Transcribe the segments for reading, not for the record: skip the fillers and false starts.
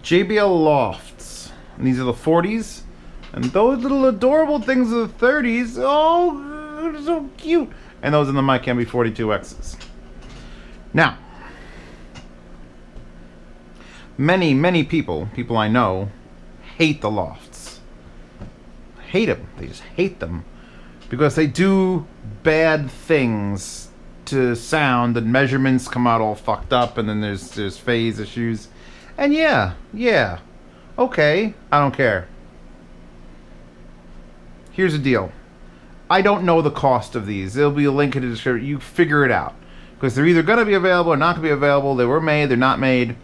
JBL Lofts. And these are the 40s. And those little adorable things are the 30s. Oh, they're so cute. And those are the Mic MB42Xs. Now, many people I know, hate the Lofts. Hate them. They just hate them. Because they do bad things to sound, and measurements come out all fucked up, and then there's phase issues. And yeah, okay, I don't care. Here's the deal. I don't know the cost of these. There'll be a link in the description. You figure it out. Because they're either going to be available or not going to be available. They were made, they're not made.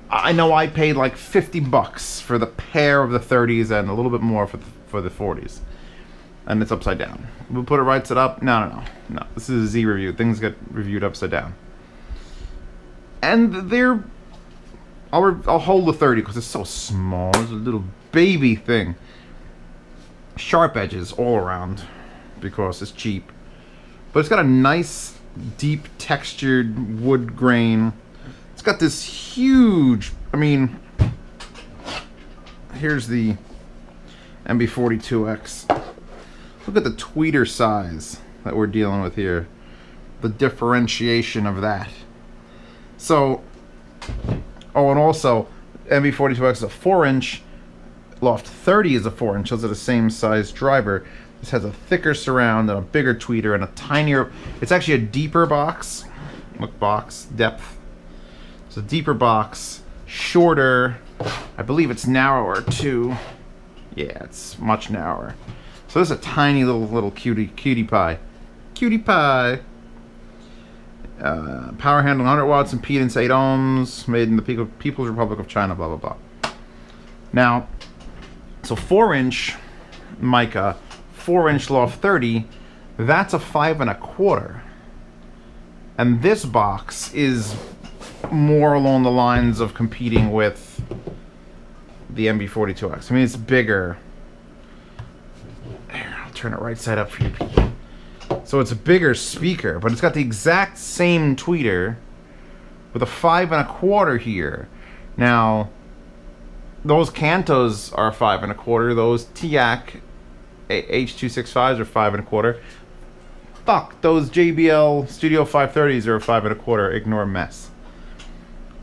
I know I paid like $50 for the pair of the 30s and a little bit more for the 40s. And it's upside down. We'll put it right side up. No. This is a Z review. Things get reviewed upside down. And they're... I'll hold the 30 because it's so small. It's a little baby thing. Sharp edges all around because it's cheap. But it's got a nice, deep textured wood grain. It's got this huge... I mean... Here's the MB42X. Look at the tweeter size that we're dealing with here. The differentiation of that. So, oh, and also, MB42X is a 4-inch. Loft 30 is a 4-inch. Those are the same size driver. This has a thicker surround and a bigger tweeter and a tinier... It's actually a deeper box. Look, box, depth. It's a deeper box, shorter. I believe it's narrower, too. Yeah, it's much narrower. So this is a tiny little cutie pie. Cutie pie. Power handle 100 watts, impedance 8 ohms, made in the People's Republic of China, blah, blah, blah. Now, so 4-inch mica, 4-inch Loft 30, that's a 5 1/4. And this box is more along the lines of competing with the MB42X. I mean, it's bigger. I'll turn it right side up for you people. So it's a bigger speaker, but it's got the exact same tweeter with a 5 1/4 here. Now, those Cantos are 5 1/4. Those TIAC H265s are 5 1/4. Fuck, those JBL Studio 530s are 5 1/4. Ignore mess.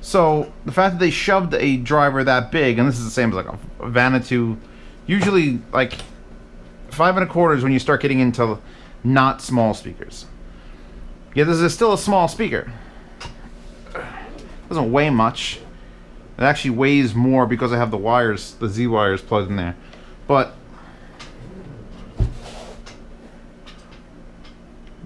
So the fact that they shoved a driver that big, and this is the same as like a Vanuatu, usually like 5 1/4 is when you start getting into not small speakers. Yeah, this is still a small speaker. It doesn't weigh much. It actually weighs more because I have the wires, the Z wires plugged in there. But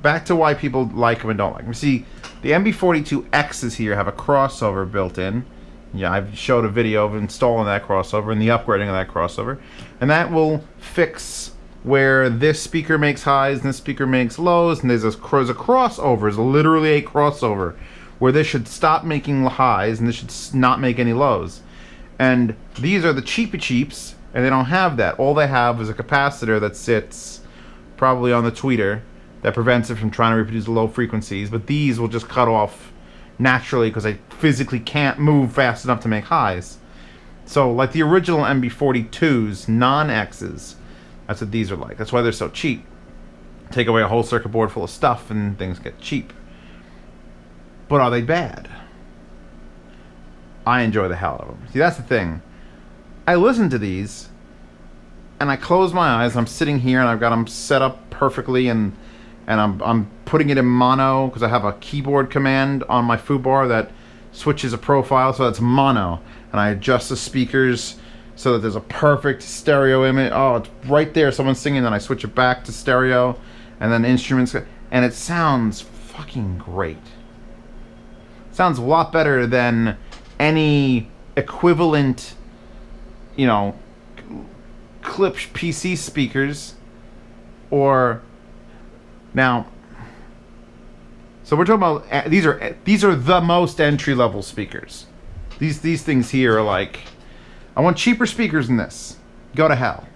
back to why people like them and don't like them. See, the MB42Xs here have a crossover built in. Yeah, I've showed a video of installing that crossover and the upgrading of that crossover. And that will fix where this speaker makes highs and this speaker makes lows, and there's a crossover. There's literally a crossover where this should stop making highs and this should not make any lows. And these are the cheapy-cheaps, and they don't have that. All they have is a capacitor that sits probably on the tweeter that prevents it from trying to reproduce low frequencies, but these will just cut off naturally because I physically can't move fast enough to make highs. So like the original MB42s, non-Xs, that's what these are like. That's why they're so cheap. Take away a whole circuit board full of stuff and things get cheap. But are they bad? I enjoy the hell out of them. See, that's the thing. I listen to these and I close my eyes. I'm sitting here and I've got them set up perfectly, and I'm putting it in mono because I have a keyboard command on my foobar that switches a profile, so that's mono. And I adjust the speakers so that there's a perfect stereo image. Oh, it's right there. Someone's singing, then I switch it back to stereo, and then instruments, and it sounds fucking great. Sounds a lot better than any equivalent, you know, clip PC speakers. Or now, so we're talking about these are the most entry level speakers. These things here are like, I want cheaper speakers than this. Go to hell.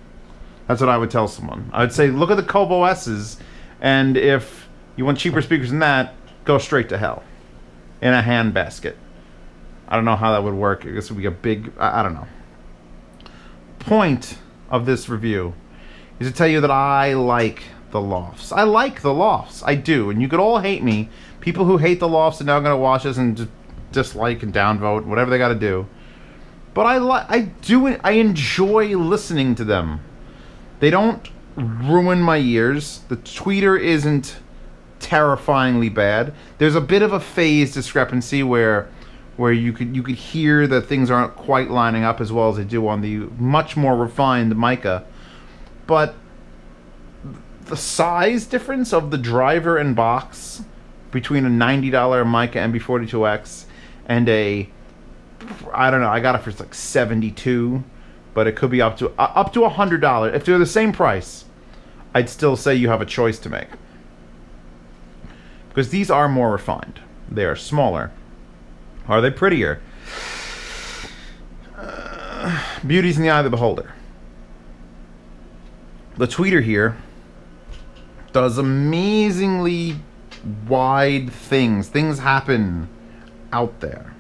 That's what I would tell someone. I'd say look at the Kobo S's, and if you want cheaper speakers than that, go straight to hell in a handbasket. I don't know how that would work. I guess it would be a big... I don't know. Point of this review is to tell you that I like the Lofts. I like the Lofts. I do. And you could all hate me. People who hate the Lofts are now going to watch this and just dislike and downvote, whatever they got to do. But I enjoy listening to them. They don't ruin my ears. The tweeter isn't terrifyingly bad. There's a bit of a phase discrepancy where you could hear that things aren't quite lining up as well as they do on the much more refined mica. But the size difference of the driver and box between a $90 mica MB42X and a, I don't know, I got it for like $72, but it could be up to $100. If they're the same price, I'd still say you have a choice to make, because these are more refined. They are smaller. Are they prettier? Beauty's in the eye of the beholder. The tweeter here does amazingly wide things. Things happen out there.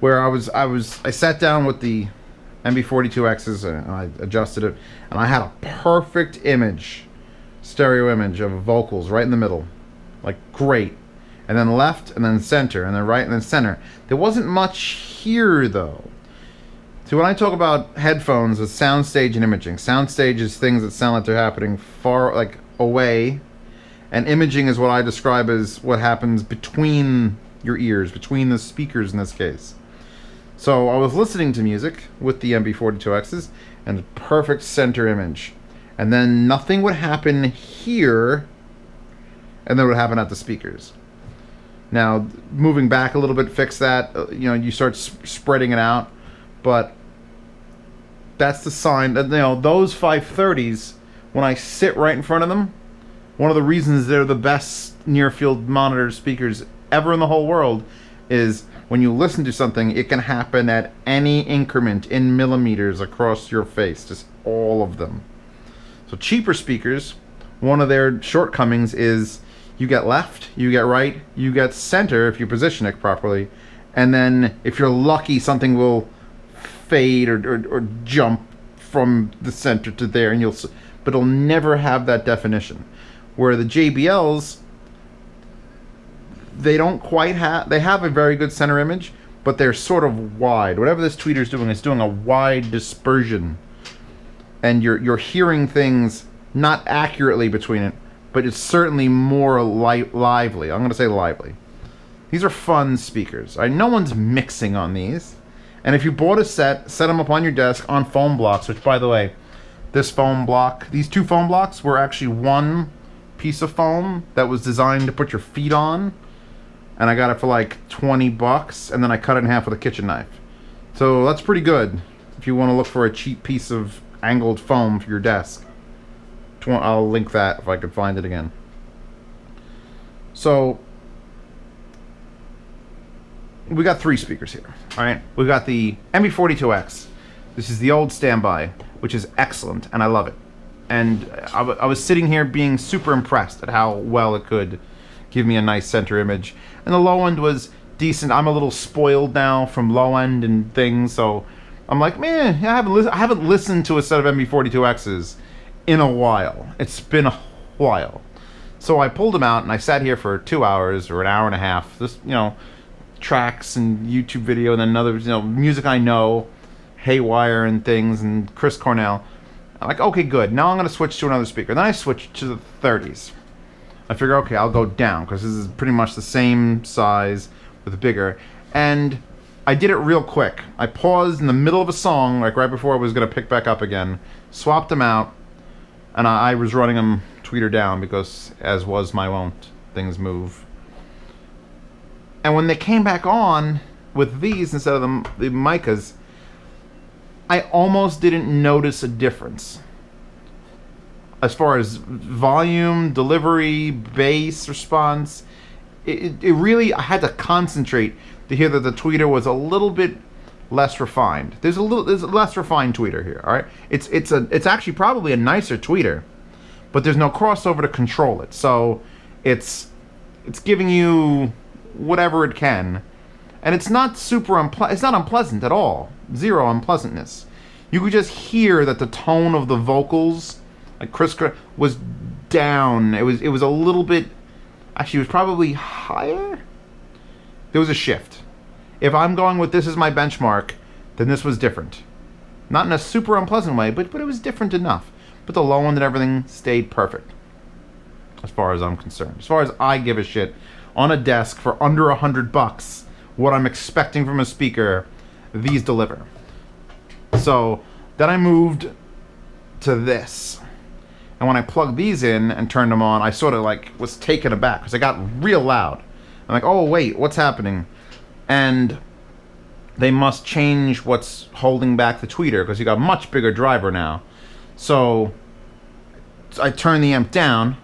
Where I sat down with the MB42Xs and I adjusted it, and I had a perfect image, stereo image of vocals right in the middle. Like, great. And then left, and then center, and then right, and then center. There wasn't much here, though. So when I talk about headphones, it's soundstage and imaging. Soundstage is things that sound like they're happening far, like, away. And imaging is what I describe as what happens between your ears, between the speakers in this case. So I was listening to music with the MB42Xs, and a perfect center image. And then nothing would happen here, and then it would happen at the speakers. Now, moving back a little bit, fix that. You start spreading it out. But that's the sign that, those 530s, when I sit right in front of them, one of the reasons they're the best near-field monitor speakers ever in the whole world is when you listen to something, it can happen at any increment in millimeters across your face, just all of them. So cheaper speakers, one of their shortcomings is you get left, you get right, you get center if you position it properly, and then if you're lucky, something will fade or jump from the center to there, but it'll never have that definition. Where the JBLs, they don't quite have, they have a very good center image, but they're sort of wide. Whatever this tweeter is doing a wide dispersion, and you're hearing things not accurately between it, but it's certainly more lively. I'm going to say lively. These are fun speakers. No one's mixing on these. And if you bought a set them up on your desk on foam blocks, which, by the way, these two foam blocks were actually one piece of foam that was designed to put your feet on. And I got it for like $20, and then I cut it in half with a kitchen knife. So that's pretty good if you want to look for a cheap piece of angled foam for your desk. I'll link that if I could find it again. So we got 3 speakers here. All right, we got the MB42X. This is the old standby, which is excellent, and I love it. And I was sitting here being super impressed at how well it could give me a nice center image. And the low end was decent. I'm a little spoiled now from low end and things, so I'm like, man, I haven't listened to a set of MB42Xs in a while. It's been a while. So I pulled them out and I sat here for 2 hours or an hour and a half. This, tracks and YouTube video, and then another, music I know, Haywire and things, and Chris Cornell. I'm like, okay, good. Now I'm going to switch to another speaker. Then I switched to the 30s. I figure, okay, I'll go down, because this is pretty much the same size with a bigger. And I did it real quick. I paused in the middle of a song, like right before I was going to pick back up again, swapped them out, and I was running them tweeter down, because as was my wont, things move. And when they came back on with these instead of the micas, I almost didn't notice a difference. As far as volume, delivery, bass response, it really, I had to concentrate to hear that the tweeter was a little bit less refined. There's a less refined tweeter here, all right? It's actually probably a nicer tweeter, but there's no crossover to control it. So it's giving you whatever it can. And it's not it's not unpleasant at all. Zero unpleasantness. You could just hear that the tone of the vocals, like Chris, was down. It was a little bit, actually it was probably higher. There was a shift. If I'm going with this as my benchmark, then this was different. Not in a super unpleasant way, but it was different enough. But the low end and everything stayed perfect, as far as I'm concerned. As far as I give a shit, on a desk for under $100, what I'm expecting from a speaker, these deliver. So then I moved to this. And when I plugged these in and turned them on, I sort of like was taken aback because they got real loud. I'm like, oh wait, what's happening? And they must change what's holding back the tweeter because you got a much bigger driver now. So I turned the amp down.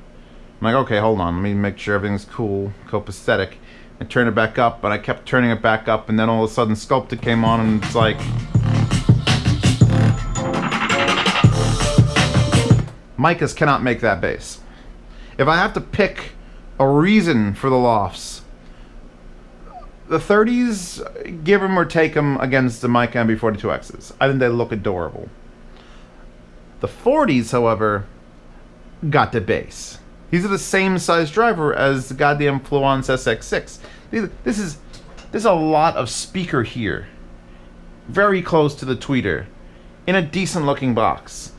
I'm like, okay, hold on, let me make sure everything's cool, copacetic. I turned it back up, and I kept turning it back up, and then all of a sudden Sculpted came on, and it's like... Micas cannot make that bass. If I have to pick a reason for the Lofts, the 30s, give them or take them against the Mica MB42Xs. I think they look adorable. The 40s, however, got the bass. These are the same size driver as the goddamn Fluence SX6. This is a lot of speaker here. Very close to the tweeter. In a decent looking box.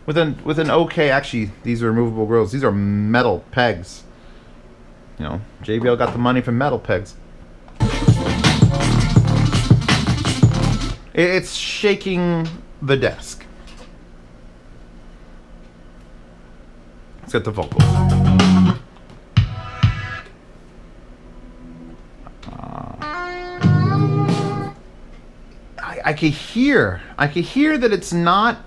With an okay, actually, these are removable grills. These are metal pegs. You know, JBL got the money from metal pegs. It's shaking the desk. Let's get the vocals. I can hear that it's not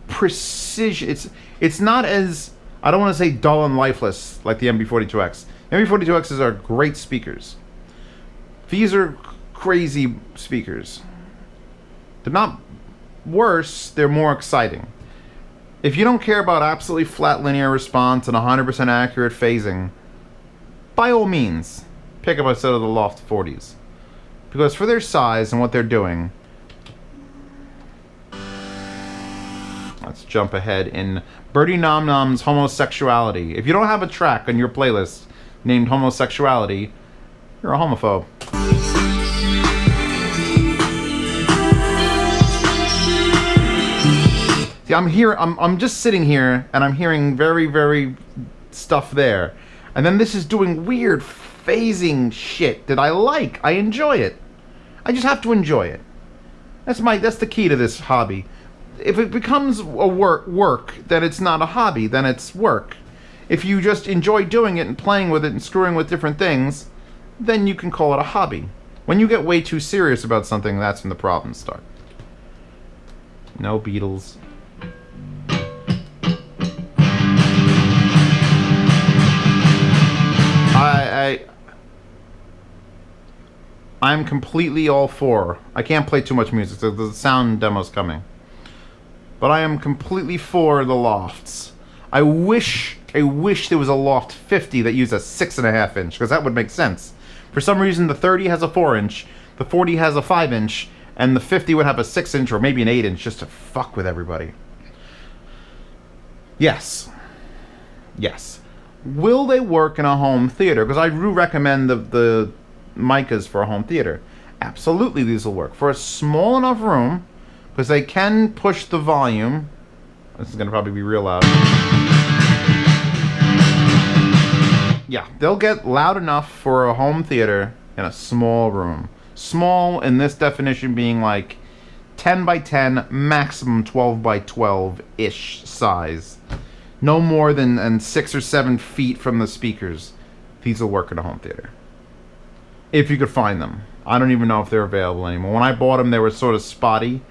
precision. It's not as, I don't want to say dull and lifeless like the MB42X. MB42Xs are great speakers. These are crazy speakers. They're not worse, they're more exciting. If you don't care about absolutely flat linear response and 100% accurate phasing, by all means, pick up a set of the Loft 40s. Because for their size and what they're doing, let's jump ahead in Birdie Nom Nom's Homosexuality. If you don't have a track on your playlist named Homosexuality, you're a homophobe. See, I'm just sitting here and I'm hearing very, very stuff there. And then this is doing weird phasing shit that I like. I enjoy it. I just have to enjoy it. That's the key to this hobby. If it becomes a work, then it's not a hobby, then it's work. If you just enjoy doing it and playing with it and screwing with different things, then you can call it a hobby. When you get way too serious about something, that's when the problems start. No Beatles. I'm completely all for. I can't play too much music, so the sound demo's coming. But I am completely for the Lofts. I wish there was a Loft 50 that used a 6.5 inch, because that would make sense. For some reason, the 30 has a 4 inch, the 40 has a 5 inch, and the 50 would have a 6 inch or maybe an 8 inch just to fuck with everybody. Yes. Yes. Will they work in a home theater? Because I do recommend the Micas for a home theater. Absolutely, these will work. For a small enough room, because they can push the volume. This is going to probably be real loud. Yeah, they'll get loud enough for a home theater in a small room. Small in this definition being like 10 by 10, maximum 12 by 12-ish size. No more than 6 or 7 feet from the speakers. These will work in a home theater. If you could find them. I don't even know if they're available anymore. When I bought them, they were sort of spotty.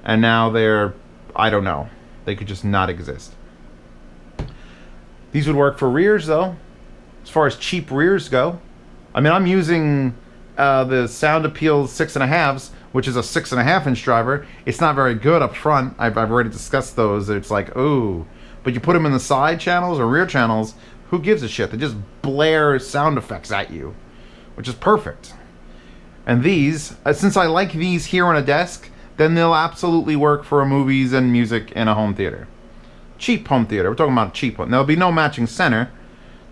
And now they're, I don't know. They could just not exist. These would work for rears, though. As far as cheap rears go. I mean, I'm using the Sound Appeal 6.5s, which is a 6.5 inch driver. It's not very good up front. I've already discussed those. It's like, ooh. But you put them in the side channels or rear channels, who gives a shit? They just blare sound effects at you, which is perfect. And these, since I like these here on a desk, then they'll absolutely work for movies and music in a home theater. Cheap home theater. We're talking about a cheap one. There'll be no matching center.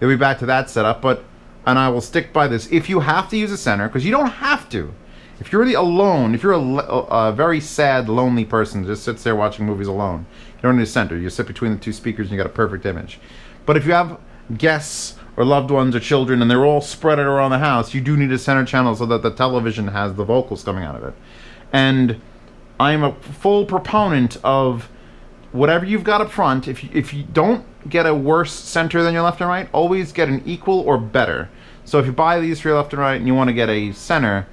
They'll be back to that setup, and I will stick by this. If you have to use a center, because you don't have to. If you're really alone, if you're a very sad, lonely person that just sits there watching movies alone, you don't need a center. You sit between the two speakers and you got a perfect image. But if you have guests or loved ones or children and they're all spread around the house, you do need a center channel so that the television has the vocals coming out of it. And I'm a full proponent of whatever you've got up front. If you don't get a worse center than your left and right, always get an equal or better. So if you buy these for your left and right and you want to get a center,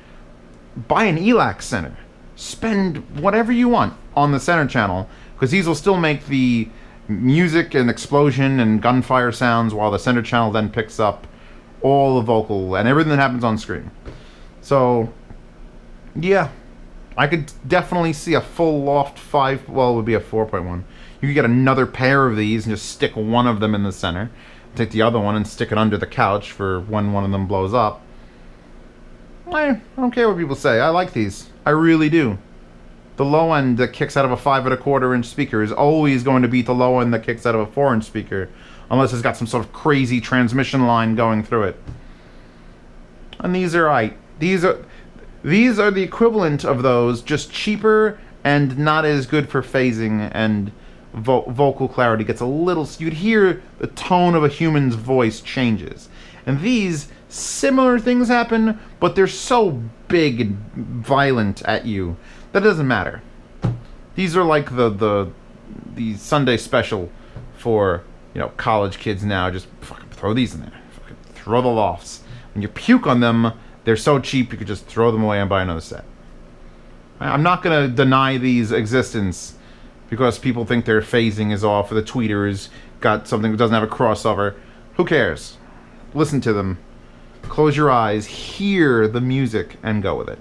buy an ELAC center. Spend whatever you want on the center channel, because these will still make the music and explosion and gunfire sounds, while the center channel then picks up all the vocal and everything that happens on screen. So yeah, I could definitely see a full Loft 5, well, it would be a 4.1. You could get another pair of these and just stick one of them in the center, take the other one and stick it under the couch for when one of them blows up. I don't care what people say. I like these. I really do. The low end that kicks out of a 5.25-inch speaker is always going to beat the low end that kicks out of a 4-inch speaker, unless it's got some sort of crazy transmission line going through it. And these are right. These are the equivalent of those, just cheaper and not as good for phasing, and vocal clarity gets a little... You'd hear the tone of a human's voice changes. And these, similar things happen, but they're so big and violent at you that it doesn't matter. These are like the Sunday special for, you know, college kids now. Just fucking throw these in there. Fucking throw the Lofts. When you puke on them, they're so cheap you could just throw them away and buy another set. I'm not going to deny these existence because people think their phasing is off, or the tweeter's got something that doesn't have a crossover. Who cares? Listen to them. Close your eyes, hear the music, and go with it.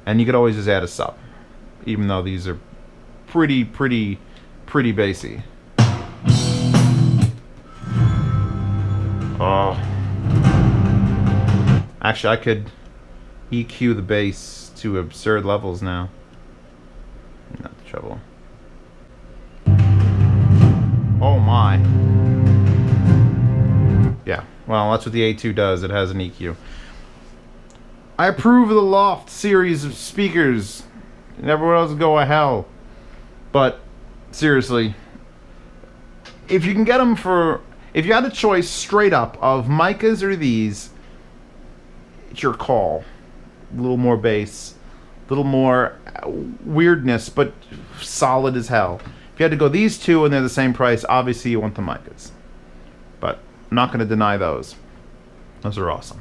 And you could always just add a sub, even though these are pretty bassy. Oh. Actually, I could EQ the bass to absurd levels now. Not the trouble. Oh my. Yeah, well, that's what the A2 does. It has an EQ. I approve of the Loft series of speakers. And everyone else go to hell. But, seriously, if you can get them for... If you had a choice straight up of micas or these, it's your call. A little more bass. A little more weirdness, but solid as hell. If you had to go these two and they're the same price, obviously you want the micas. But I'm not going to deny those. Those are awesome.